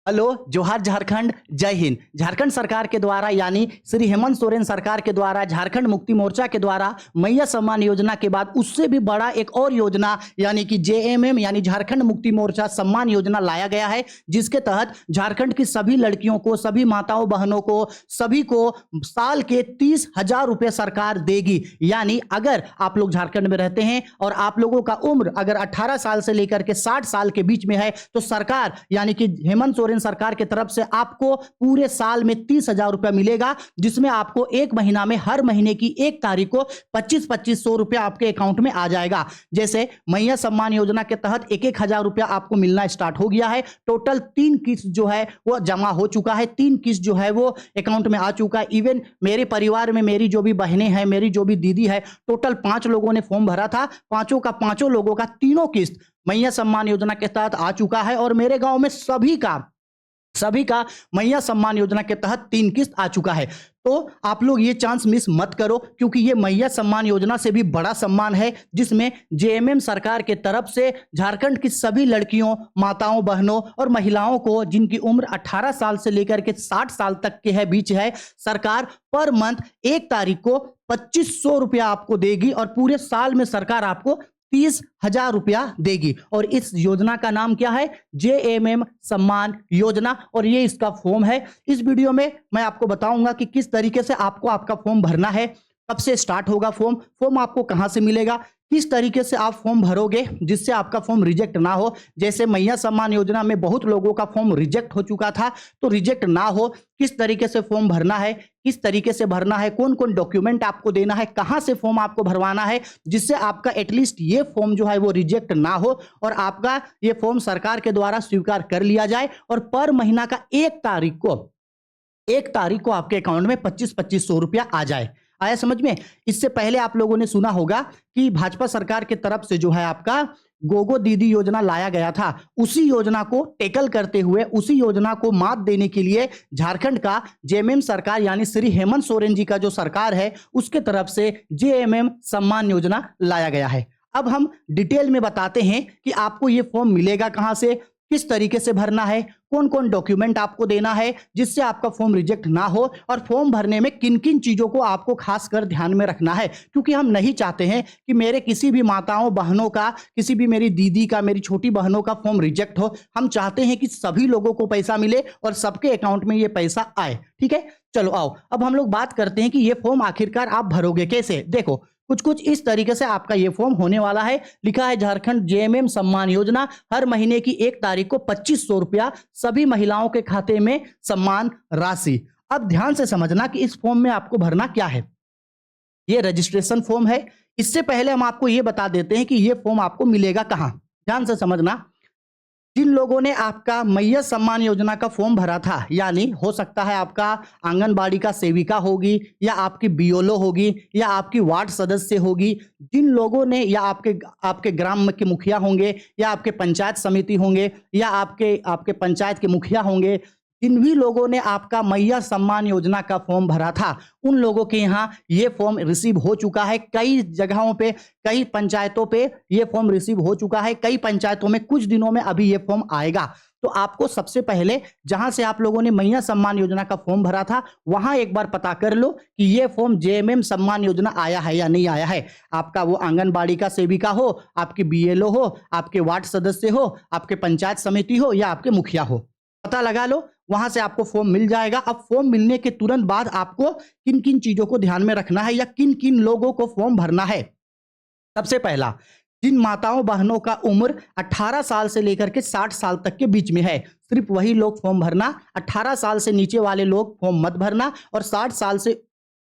Hello, जोहार झारखंड, जय हिंद। झारखंड सरकार के द्वारा यानी श्री हेमंत सोरेन सरकार के द्वारा झारखंड मुक्ति मोर्चा के द्वारा मैया सम्मान योजना के बाद उससे भी बड़ा एक और योजना यानी कि जेएमएम यानी झारखंड मुक्ति मोर्चा सम्मान योजना लाया गया है, जिसके तहत झारखंड की सभी लड़कियों को, सभी माताओं बहनों को, सभी को साल के 30,000 रुपये सरकार देगी। यानी अगर आप लोग झारखंड में रहते हैं और आप लोगों का उम्र अगर 18 साल से लेकर के 60 साल के बीच में है तो सरकार यानी कि हेमंत सोरेन सरकार की तरफ से आपको पूरे साल में 30,000 रुपया मिलेगा, जिसमें आपको एक महीना में हर महीने की 1 तारीख को 25-2500 रुपया आपके अकाउंट में आ जाएगा। जैसे मैया सम्मान योजना के तहत 1-1 हजार रुपया आपको मिलना स्टार्ट हो गया है। टोटल 3 किस्त जो है वो जमा हो चुका है, 3 किस्त जो है वो अकाउंट में आ चुका है। इवन मेरे परिवार में मेरी जो भी बहनें हैं, मेरी जो भी दीदी है, टोटल 5 लोगों ने फॉर्म भरा था। पांचों का पांचों लोगों का तीनों किस्त मैया सम्मान योजना के तहत आ चुका है और मेरे गांव में सभी का मैया सम्मान योजना के तहत 3 किस्त आ चुका है। तो आप लोग ये चांस मिस मत करो, क्योंकि ये मैया सम्मान योजना से भी बड़ा सम्मान है, जिसमें जेएमएम सरकार के तरफ से झारखंड की सभी लड़कियों, माताओं, बहनों और महिलाओं को जिनकी उम्र 18 साल से लेकर के 60 साल तक के है बीच है, सरकार पर मंथ 1 तारीख को 2500 रुपया आपको देगी और पूरे साल में सरकार आपको 30,000 रुपया देगी। और इस योजना का नाम क्या है? जेएमएम सम्मान योजना। और ये इसका फॉर्म है। इस वीडियो में मैं आपको बताऊंगा कि किस तरीके से आपको आपका फॉर्म भरना है, कब से स्टार्ट होगा फॉर्म आपको कहां से मिलेगा, किस तरीके से आप फॉर्म भरोगे जिससे आपका फॉर्म रिजेक्ट ना हो। जैसे मैया सम्मान योजना में बहुत लोगों का फॉर्म रिजेक्ट हो चुका था, तो रिजेक्ट ना हो, किस तरीके से फॉर्म भरना है, किस तरीके से भरना है, कौन कौन डॉक्यूमेंट आपको देना है, कहां से फॉर्म आपको भरवाना है, जिससे आपका एटलीस्ट ये फॉर्म जो है वो रिजेक्ट ना हो और आपका ये फॉर्म सरकार के द्वारा स्वीकार कर लिया जाए और पर महीना का 1 तारीख को आपके अकाउंट में 25-2500 रुपया आ जाए। आया समझ में? इससे पहले आप लोगों ने सुना होगा कि भाजपा सरकार की तरफ से जो है आपका गोगो दीदी योजना लाया गया था। उसी योजना को टेकल करते हुए, उसी योजना को मात देने के लिए झारखंड का जेएमएम सरकार यानी श्री हेमंत सोरेन जी का जो सरकार है, उसके तरफ से जेएमएम सम्मान योजना लाया गया है। अब हम डिटेल में बताते हैं कि आपको ये फॉर्म मिलेगा कहां से, किस तरीके से भरना है, कौन कौन डॉक्यूमेंट आपको देना है जिससे आपका फॉर्म रिजेक्ट ना हो और फॉर्म भरने में किन किन चीजों को आपको खासकर ध्यान में रखना है। क्योंकि हम नहीं चाहते हैं कि मेरे किसी भी माताओं बहनों का, किसी भी मेरी दीदी का, मेरी छोटी बहनों का फॉर्म रिजेक्ट हो। हम चाहते हैं कि सभी लोगों को पैसा मिले और सबके अकाउंट में ये पैसा आए। ठीक है, चलो आओ अब हम लोग बात करते हैं कि ये फॉर्म आखिरकार आप भरोगे कैसे। देखो, कुछ इस तरीके से आपका ये फॉर्म होने वाला है। लिखा है झारखंड जेएमएम सम्मान योजना, हर महीने की 1 तारीख को 2500 रुपया सभी महिलाओं के खाते में सम्मान राशि। अब ध्यान से समझना कि इस फॉर्म में आपको भरना क्या है। ये रजिस्ट्रेशन फॉर्म है। इससे पहले हम आपको ये बता देते हैं कि ये फॉर्म आपको मिलेगा कहां। ध्यान से समझना, जिन लोगों ने आपका मैया सम्मान योजना का फॉर्म भरा था, यानी हो सकता है आपका आंगनबाड़ी का सेविका होगी या आपकी बीओलो होगी या आपकी वार्ड सदस्य होगी, जिन लोगों ने या आपके ग्राम के मुखिया होंगे या आपके पंचायत समिति होंगे या आपके पंचायत के मुखिया होंगे, जिन भी लोगों ने आपका मैया सम्मान योजना का फॉर्म भरा था, उन लोगों के यहाँ ये फॉर्म रिसीव हो चुका है। कई जगहों पे, कई पंचायतों पे ये फॉर्म रिसीव हो चुका है। कई पंचायतों में कुछ दिनों में अभी ये फॉर्म आएगा। तो आपको सबसे पहले जहां से आप लोगों ने मैया सम्मान योजना का फॉर्म भरा था, वहां एक बार पता कर लो कि ये फॉर्म जेएमएम सम्मान योजना आया है या नहीं आया है। आपका वो आंगनबाड़ी का सेविका हो, आपकी बीएलओ हो, आपके वार्ड सदस्य हो, आपके पंचायत समिति हो या आपके मुखिया हो, पता लगा लो, वहां से आपको फॉर्म मिल जाएगा। अब फॉर्म मिलने के तुरंत बाद आपको किन किन चीजों को ध्यान में रखना है या किन किन लोगों को फॉर्म भरना है। सबसे पहला, जिन माताओं बहनों का उम्र 18 साल से लेकर के 60 साल तक के बीच में है, सिर्फ वही लोग फॉर्म भरना। 18 साल से नीचे वाले लोग फॉर्म मत भरना और 60 साल से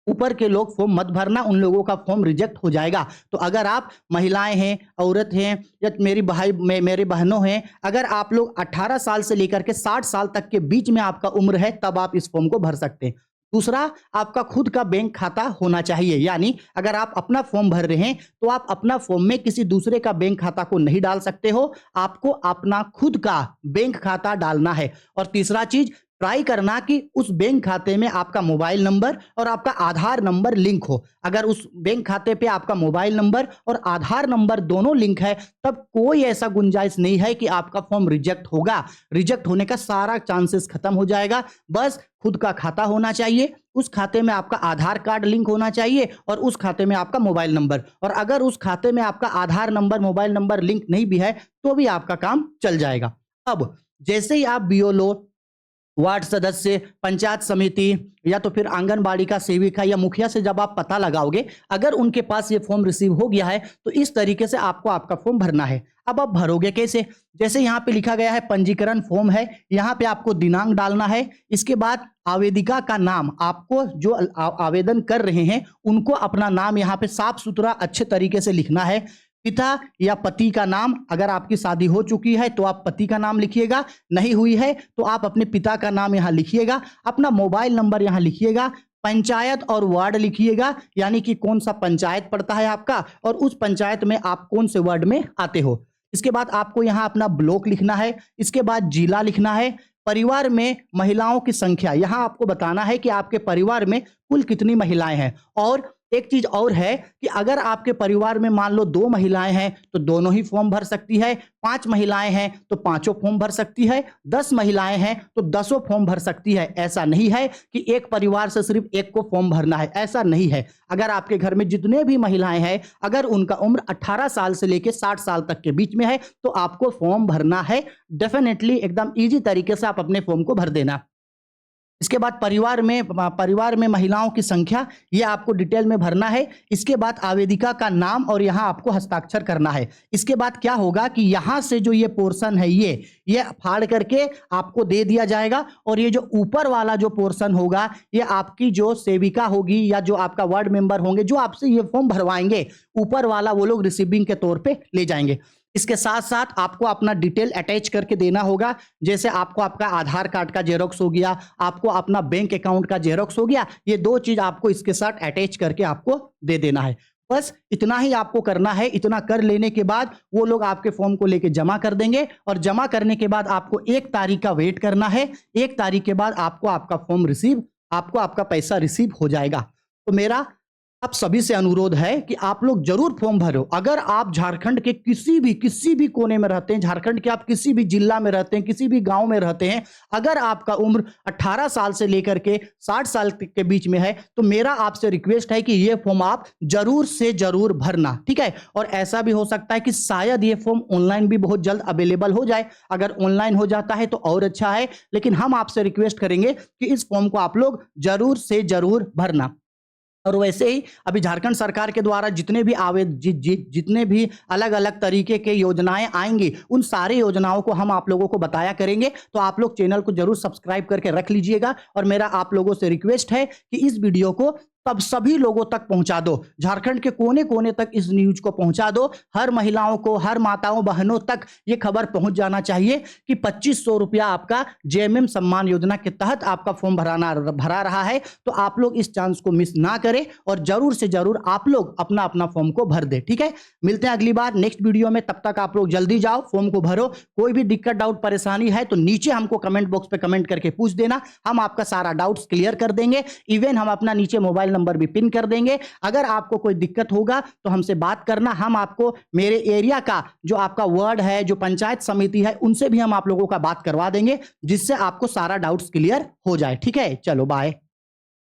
ऊपर के लोग फॉर्म मत भरना, उन लोगों का फॉर्म रिजेक्ट हो जाएगा। तो अगर आप महिलाएं हैं, औरत हैं या मेरे बहनों हैं, अगर आप लोग 18 साल से लेकर के 60 साल तक के बीच में आपका उम्र है, तब आप इस फॉर्म को भर सकते हैं। दूसरा, आपका खुद का बैंक खाता होना चाहिए। यानी अगर आप अपना फॉर्म भर रहे हैं तो आप अपना फॉर्म में किसी दूसरे का बैंक खाता को नहीं डाल सकते हो, आपको अपना खुद का बैंक खाता डालना है। और तीसरा चीज, ट्राई करना कि उस बैंक खाते में आपका मोबाइल नंबर और आपका आधार नंबर लिंक हो। अगर उस बैंक खाते पे आपका मोबाइल नंबर और आधार नंबर दोनों लिंक है, तब कोई ऐसा गुंजाइश नहीं है कि आपका फॉर्म रिजेक्ट होगा। रिजेक्ट होने का सारा चांसेस खत्म हो जाएगा। बस खुद का खाता होना चाहिए, उस खाते में आपका आधार कार्ड लिंक होना चाहिए और उस खाते में आपका मोबाइल नंबर। और अगर उस खाते में आपका आधार नंबर, मोबाइल नंबर लिंक नहीं भी है, तो भी आपका काम चल जाएगा। अब जैसे ही आप बीओएलओ, वार्ड सदस्य, पंचायत समिति या तो फिर आंगनबाड़ी का सेविका या मुखिया से जब आप पता लगाओगे, अगर उनके पास ये फॉर्म रिसीव हो गया है, तो इस तरीके से आपको आपका फॉर्म भरना है। अब आप भरोगे कैसे? जैसे यहाँ पे लिखा गया है पंजीकरण फॉर्म है, यहाँ पे आपको दिनांक डालना है। इसके बाद आवेदिका का नाम, आपको जो आवेदन कर रहे हैं उनको अपना नाम यहाँ पे साफ सुथरा अच्छे तरीके से लिखना है। पिता या पति का नाम, अगर आपकी शादी हो चुकी है तो आप पति का नाम लिखिएगा, नहीं हुई है तो आप अपने पिता का नाम यहाँ लिखिएगा, अपना मोबाइल नंबर यहाँ लिखिएगा, पंचायत और वार्ड लिखिएगा, यानी कि कौन सा पंचायत पड़ता है आपका और उस पंचायत में आप कौन से वार्ड में आते हो। इसके बाद आपको यहाँ अपना ब्लॉक लिखना है, इसके बाद जिला लिखना है। परिवार में महिलाओं की संख्या यहाँ आपको बताना है कि आपके परिवार में कुल कितनी महिलाएं हैं। और एक चीज और है कि अगर आपके परिवार में मान लो 2 महिलाएं हैं तो दोनों ही फॉर्म भर सकती है, 5 महिलाएं हैं तो पांचों फॉर्म भर सकती है, 10 महिलाएं हैं तो 10 फॉर्म भर सकती है। ऐसा नहीं है कि एक परिवार से सिर्फ एक को फॉर्म भरना है, ऐसा नहीं है। अगर आपके घर में जितने भी महिलाएं हैं, अगर उनका उम्र 18 साल से लेकर 60 साल तक के बीच में है तो आपको फॉर्म भरना है। डेफिनेटली एकदम ईजी तरीके से आप अपने फॉर्म को भर देना। इसके बाद परिवार में महिलाओं की संख्या, ये आपको डिटेल में भरना है। इसके बाद आवेदिका का नाम और यहाँ आपको हस्ताक्षर करना है। इसके बाद क्या होगा कि यहाँ से जो ये पोर्शन है ये फाड़ करके आपको दे दिया जाएगा और ये जो ऊपर वाला जो पोर्शन होगा ये आपकी जो सेविका होगी या जो आपका वार्ड मेंबर होंगे जो आपसे ये फॉर्म भरवाएंगे, ऊपर वाला वो लोग रिसीविंग के तौर पे ले जाएंगे। इसके साथ साथ आपको अपना डिटेल अटैच करके देना होगा, जैसे आपको आपका आधार कार्ड का जेरोक्स हो गया, आपको अपना बैंक अकाउंट का जेरोक्स हो गया, ये 2 चीज आपको इसके साथ अटैच करके आपको दे देना है। बस इतना ही आपको करना है। इतना कर लेने के बाद वो लोग आपके फॉर्म को लेके जमा कर देंगे और जमा करने के बाद आपको 1 तारीख का वेट करना है। 1 तारीख के बाद आपको आपका फॉर्म रिसीव, आपको आपका पैसा रिसीव हो जाएगा। तो मेरा आप सभी से अनुरोध है कि आप लोग जरूर फॉर्म भरो। अगर आप झारखंड के किसी भी कोने में रहते हैं, झारखंड के आप किसी भी जिला में रहते हैं, किसी भी गांव में रहते हैं, अगर आपका उम्र 18 साल से लेकर के 60 साल के बीच में है तो मेरा आपसे रिक्वेस्ट है कि ये फॉर्म आप जरूर से जरूर भरना, ठीक है। और ऐसा भी हो सकता है कि शायद ये फॉर्म ऑनलाइन भी बहुत जल्द अवेलेबल हो जाए। अगर ऑनलाइन हो जाता है तो और अच्छा है, लेकिन हम आपसे रिक्वेस्ट करेंगे कि इस फॉर्म को आप लोग जरूर से जरूर भरना। और वैसे ही अभी झारखंड सरकार के द्वारा जितने भी अलग अलग तरीके के योजनाएं आएंगी, उन सारी योजनाओं को हम आप लोगों को बताया करेंगे। तो आप लोग चैनल को जरूर सब्सक्राइब करके रख लीजिएगा। और मेरा आप लोगों से रिक्वेस्ट है कि इस वीडियो को तब सभी लोगों तक पहुंचा दो, झारखंड के कोने कोने तक इस न्यूज को पहुंचा दो। हर महिलाओं को, हर माताओं बहनों तक ये खबर पहुंच जाना चाहिए कि 2500 रुपया आपका जेएमएम सम्मान योजना के तहत आपका फॉर्म भरा रहा है। तो आप लोग इस चांस को मिस ना करें और जरूर से जरूर आप लोग अपना अपना फॉर्म को भर दे, ठीक है। मिलते हैं अगली बार नेक्स्ट वीडियो में। तब तक आप लोग जल्दी जाओ, फॉर्म को भरो। कोई भी दिक्कत, डाउट, परेशानी है तो नीचे हमको कमेंट बॉक्स पे कमेंट करके पूछ देना, हम आपका सारा डाउट्स क्लियर कर देंगे। इवन हम अपना नीचे मोबाइल नंबर भी पिन कर देंगे। अगर आपको कोई दिक्कत होगा तो हमसे बात करना, हम आपको मेरे एरिया का जो आपका वार्ड है, जो पंचायत समिति है, उनसे भी हम आप लोगों का बात करवा देंगे, जिससे आपको सारा डाउट्स क्लियर हो जाए, ठीक है। चलो बाय।